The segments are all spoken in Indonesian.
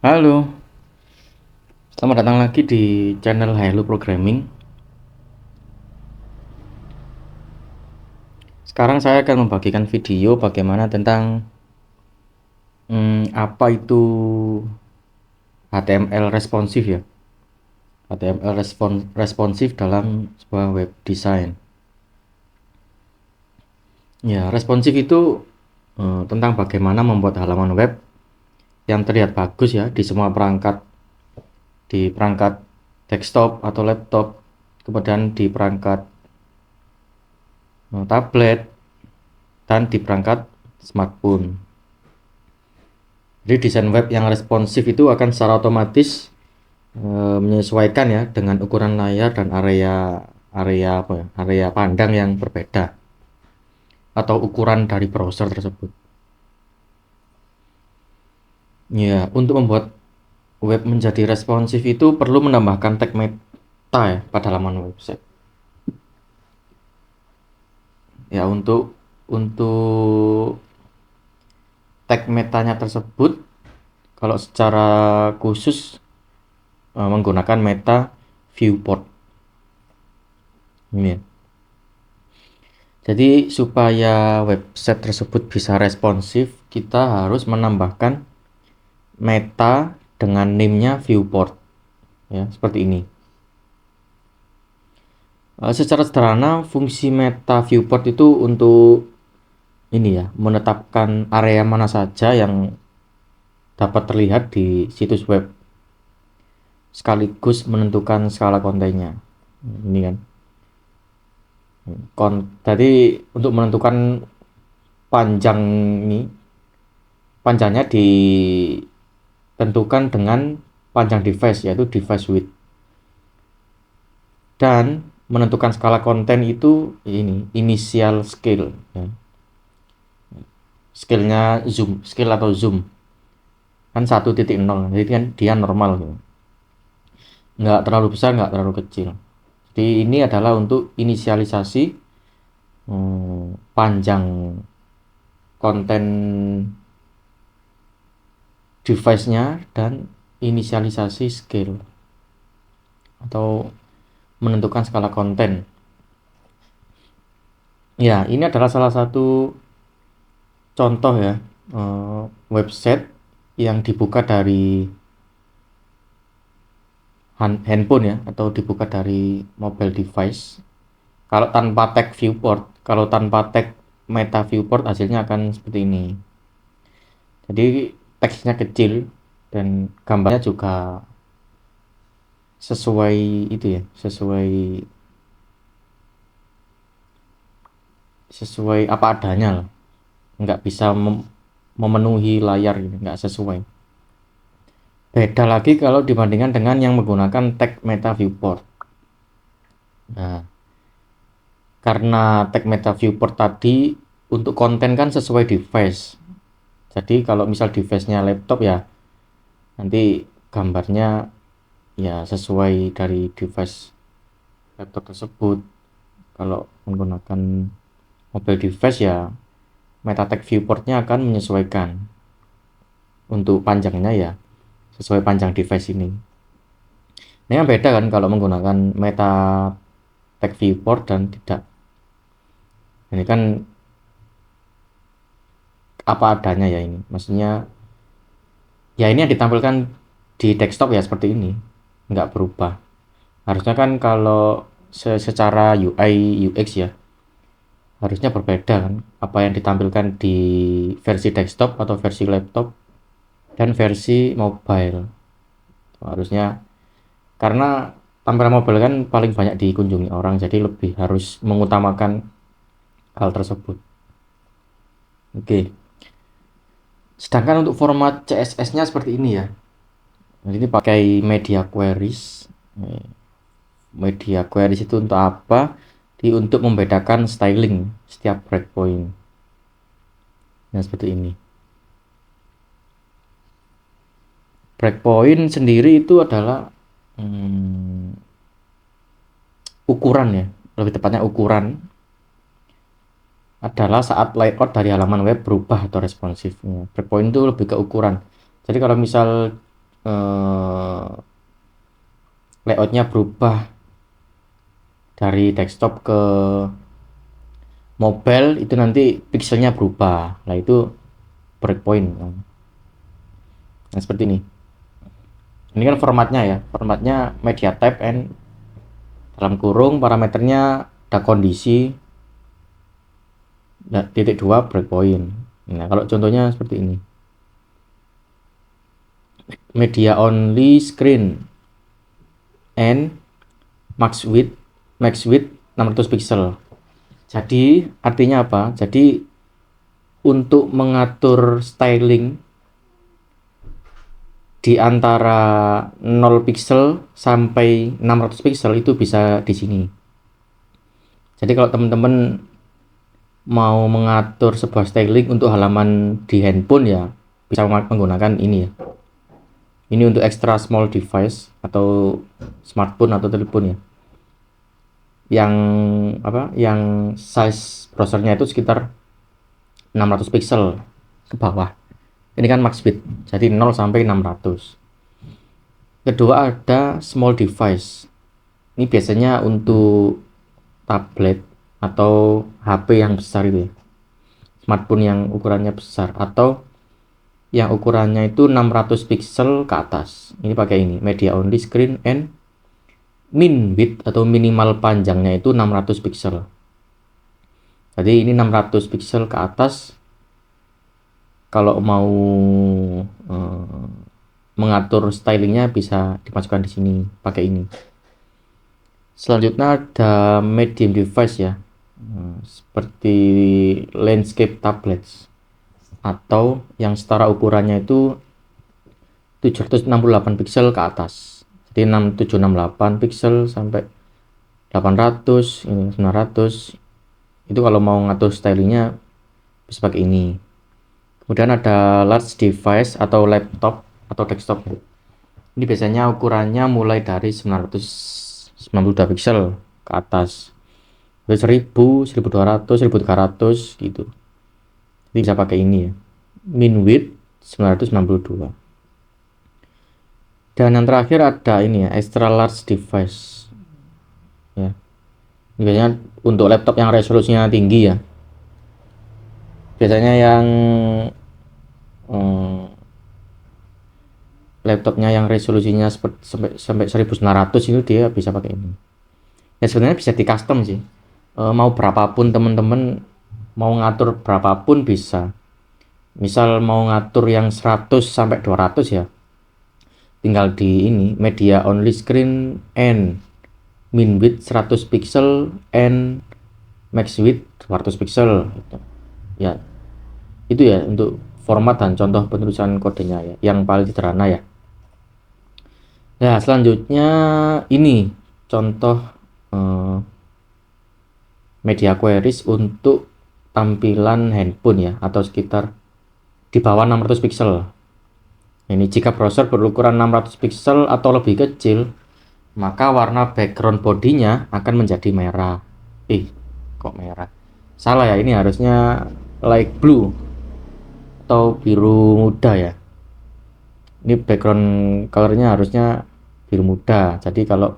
Halo, selamat datang lagi di channel Hello Programming. Sekarang saya akan membagikan video bagaimana tentang apa itu HTML responsif ya. HTML responsif dalam sebuah web design. Ya, responsif itu tentang bagaimana membuat halaman web yang terlihat bagus ya di semua perangkat, di perangkat desktop atau laptop, kemudian di perangkat tablet, dan di perangkat smartphone. Jadi desain web yang responsif itu akan secara otomatis menyesuaikan ya dengan ukuran layar dan area pandang yang berbeda atau ukuran dari browser tersebut. Ya, untuk membuat web menjadi responsif itu perlu menambahkan tag meta ya pada halaman website. Ya, untuk tag metanya tersebut kalau secara khusus menggunakan meta viewport. Ini ya. Jadi supaya website tersebut bisa responsif, kita harus menambahkan meta dengan name-nya viewport. Ya, seperti ini. Secara sederhana, fungsi meta viewport itu untuk ini ya, menetapkan area mana saja yang dapat terlihat di situs web, sekaligus menentukan skala kontennya. Ini kan. Tadi untuk menentukan panjang ini, panjangnya ditentukan dengan panjang device, yaitu device width. Dan menentukan skala konten itu ini initial scale ya. Scale-nya zoom, scale atau zoom kan 1.0, jadi kan dia normal gitu. Nggak terlalu besar, nggak terlalu kecil. Jadi ini adalah untuk inisialisasi panjang konten device-nya dan inisialisasi scale atau menentukan skala konten. Ya, ini adalah salah satu contoh ya, website yang dibuka dari handphone ya, atau dibuka dari mobile device. Kalau tanpa tag viewport, kalau tanpa tag meta viewport hasilnya akan seperti ini. Jadi teksnya kecil dan gambarnya juga sesuai itu ya, sesuai apa adanya lah. Nggak bisa memenuhi layar gitu, nggak sesuai. Beda lagi kalau dibandingkan dengan yang menggunakan tag meta viewport. Nah, karena tag meta viewport tadi untuk konten kan sesuai device. Jadi kalau misal device-nya laptop ya nanti gambarnya ya sesuai dari device laptop tersebut. Kalau menggunakan mobile device ya meta tag viewportnya akan menyesuaikan untuk panjangnya ya sesuai panjang device ini. Ini kan beda kan kalau menggunakan meta tag viewport dan tidak. Ini kan apa adanya ya ini. Maksudnya ya ini yang ditampilkan di desktop ya seperti ini, nggak berubah. Harusnya kan kalau secara UI UX ya harusnya berbeda kan apa yang ditampilkan di versi desktop atau versi laptop dan versi mobile. Harusnya karena tampilan mobile kan paling banyak dikunjungi orang, jadi lebih harus mengutamakan hal tersebut. Oke. Sedangkan untuk format CSS-nya seperti ini ya. Nah, ini pakai media queries. Media queries itu untuk apa? Untuk membedakan styling setiap breakpoint. Nah, seperti ini. Breakpoint sendiri itu adalah ukuran ya, lebih tepatnya ukuran adalah saat layout dari halaman web berubah atau responsifnya. Breakpoint itu lebih ke ukuran. Jadi kalau misal layoutnya berubah dari desktop ke mobile, itu nanti pixelnya berubah. Nah itu breakpoint. Nah seperti ini. Ini kan formatnya ya, formatnya media type and dalam kurung parameternya ada kondisi titik 2 breakpoint. Nah kalau contohnya seperti ini, media only screen and max width 600 pixel. Jadi artinya apa? Jadi untuk mengatur styling di antara 0 pixel sampai 600 pixel itu bisa di sini. Jadi kalau teman-teman mau mengatur sebuah styling untuk halaman di handphone ya bisa menggunakan ini ya. Ini untuk extra small device atau smartphone atau telepon ya. Yang size browsernya itu sekitar 600 pixel ke bawah. Ini kan max width, jadi 0 sampai 600. Kedua ada small device. Ini biasanya untuk tablet atau HP yang besar itu ya. Smartphone yang ukurannya besar atau yang ukurannya itu 600 pixel ke atas. Ini pakai ini, media only screen and min width atau minimal panjangnya itu 600 pixel. Jadi ini 600 pixel ke atas. Kalau mau mengatur stylingnya bisa dimasukkan di sini pakai ini. Selanjutnya ada medium device ya, seperti landscape tablets atau yang setara ukurannya itu 768 pixel ke atas. Jadi 768 pixel sampai 800, ini 900. Itu kalau mau ngatur stylingnya bisa pakai ini. Kemudian ada large device atau laptop atau desktop. Ini biasanya ukurannya mulai dari 992 pixel ke atas. 1000, 1200, 1300 gitu. Jadi bisa pakai ini ya. Min width 992. Dan yang terakhir ada ini ya, extra large device. Ya. Ini biasanya untuk laptop yang resolusinya tinggi ya. Biasanya yang laptopnya yang resolusinya sampai 1900 itu dia bisa pakai ini. Ya sebenarnya bisa di custom sih. Mau berapapun teman-teman mau ngatur berapapun bisa. Misal mau ngatur yang 100 sampai 200 ya. Tinggal di ini media only screen and min width 100 pixel and max width 200 pixel gitu. Ya. Itu ya untuk format dan contoh penulisan kodenya ya, yang paling sederhana ya. Nah, selanjutnya ini contoh media queries untuk tampilan handphone ya, atau sekitar di bawah 600 pixel. Ini jika browser berukuran 600 pixel atau lebih kecil, maka warna background bodinya akan menjadi merah. Kok merah? Salah ya, ini harusnya light blue atau biru muda ya. Ini background colornya harusnya biru muda. Jadi kalau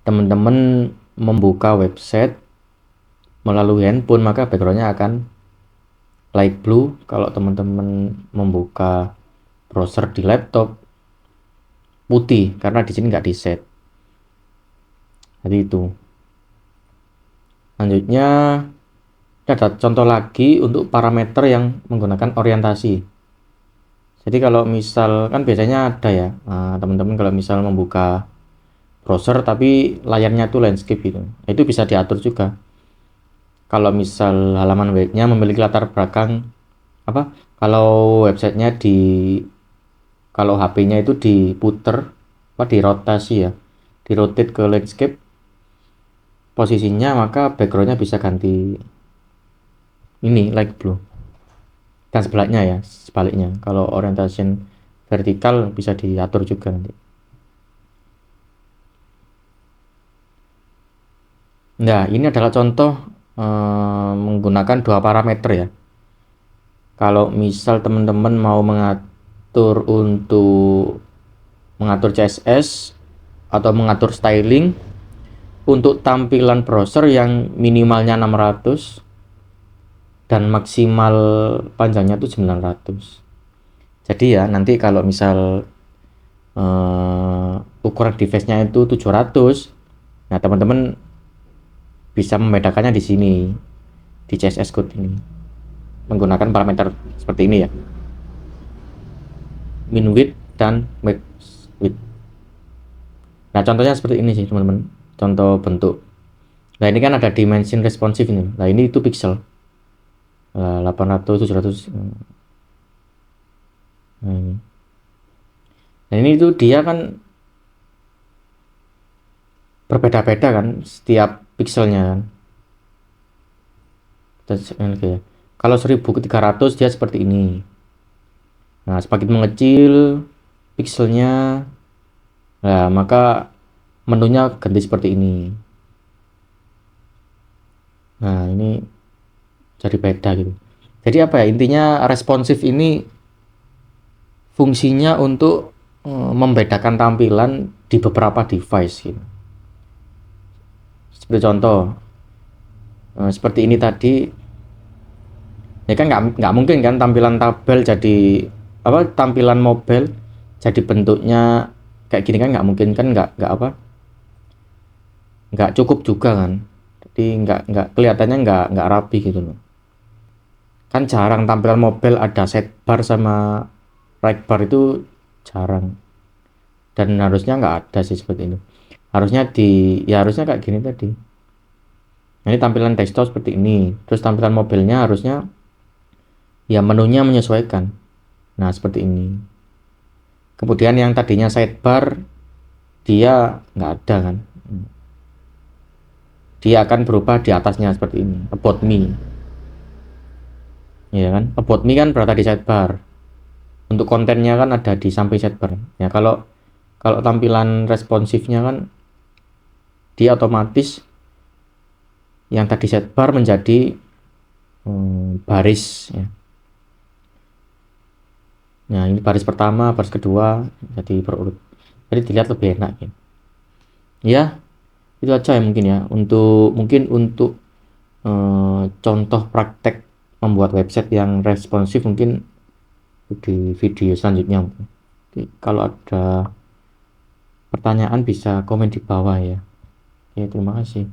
teman-teman membuka website melalui handphone maka backgroundnya akan light blue. Kalau teman-teman membuka browser di laptop putih, karena di sini nggak di set. Jadi itu. Selanjutnya ada contoh lagi untuk parameter yang menggunakan orientasi. Jadi kalau misal kan biasanya ada ya, teman-teman kalau misal membuka browser tapi layarnya tuh landscape gitu, itu bisa diatur juga. Kalau misal halaman webnya memiliki latar belakang kalau websitenya kalau HP-nya itu diputer dirotasi ya, dirotate ke landscape posisinya, maka backgroundnya bisa ganti ini light blue. Dan sebaliknya kalau orientation vertikal bisa diatur juga nanti. Nah, ini adalah contoh menggunakan dua parameter ya. Kalau misal teman-teman mau mengatur untuk mengatur CSS atau mengatur styling untuk tampilan browser yang minimalnya 600 dan maksimal panjangnya itu 900. Jadi ya nanti kalau misal ukuran device-nya itu 700, nah teman-teman bisa membedakannya di sini, di CSS code ini, menggunakan parameter seperti ini ya, min width dan max width. Nah contohnya seperti ini sih teman-teman, contoh bentuk. Nah ini kan ada dimension responsive ini, nah ini itu pixel 800 700. Nah ini itu dia kan berbeda-beda kan setiap pixelnya kan. Kalau 1300 dia seperti ini. Nah semakin mengecil pixelnya, nah maka menunya ganti seperti ini. Nah ini jadi beda gitu. Jadi apa ya, intinya responsif ini fungsinya untuk membedakan tampilan di beberapa device gitu. Seperti contoh seperti ini tadi, ya kan nggak mungkin kan tampilan tabel jadi apa, tampilan mobile jadi bentuknya kayak gini kan nggak mungkin kan, nggak cukup juga kan, jadi nggak kelihatannya nggak rapi gitu loh. Kan jarang tampilan mobile ada sidebar sama right bar, itu jarang, dan harusnya nggak ada sih seperti ini. Harusnya harusnya kayak gini tadi. Ini tampilan desktop seperti ini, terus tampilan mobilnya harusnya ya menunya menyesuaikan. Nah seperti ini. Kemudian yang tadinya sidebar dia nggak ada kan, dia akan berubah di atasnya seperti ini, about me. Ya kan, about me kan berada di sidebar. Untuk kontennya kan ada di samping sidebar. Ya kalau kalau tampilan responsifnya kan dia otomatis yang tadi sidebar menjadi baris ya. Nah ini baris pertama, baris kedua, jadi berurut, jadi dilihat lebih enak gitu. Ya itu aja ya mungkin ya, untuk contoh praktek membuat website yang responsif mungkin di video selanjutnya. Oke, kalau ada pertanyaan bisa komen di bawah ya. Oke, terima kasih.